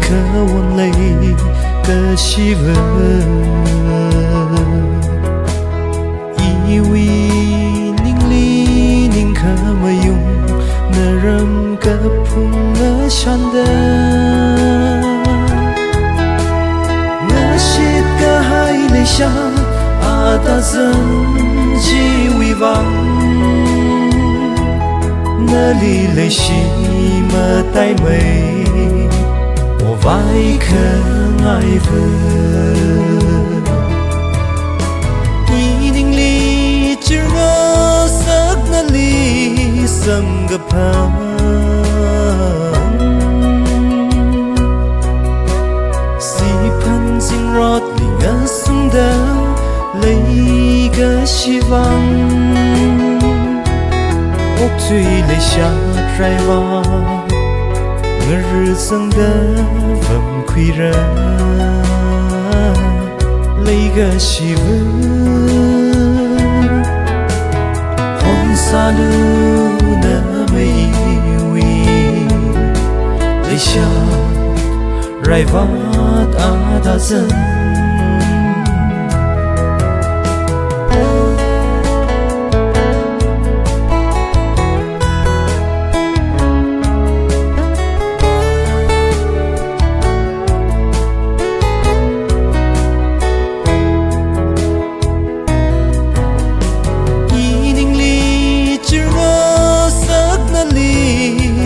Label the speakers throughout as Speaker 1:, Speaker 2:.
Speaker 1: 可问泪个希望，以为宁里宁可没用，那人个碰那想的，我写个海里下阿达真机为王。那里泪西么带美，我外肯爱分。一定里只我色那里生个朋，西盘进若里我送的泪个希望。我最泪下摘望，我日生的分亏人，泪个希望，红沙路那么以为，泪下摘望阿达真。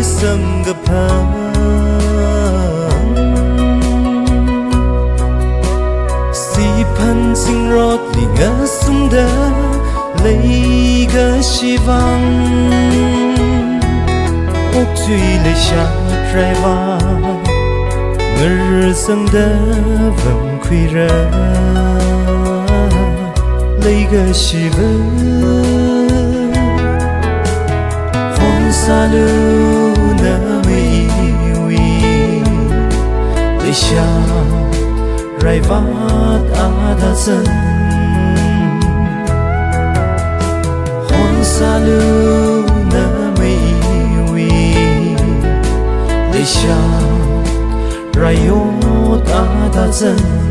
Speaker 1: 生个朋，西盘进若里我送的泪个希望，我最泪下摘望，我日生的分亏人，泪个希望，黄沙路。那么以为泪下来吧阿达真，黄沙路那么以为泪下来哟阿达真。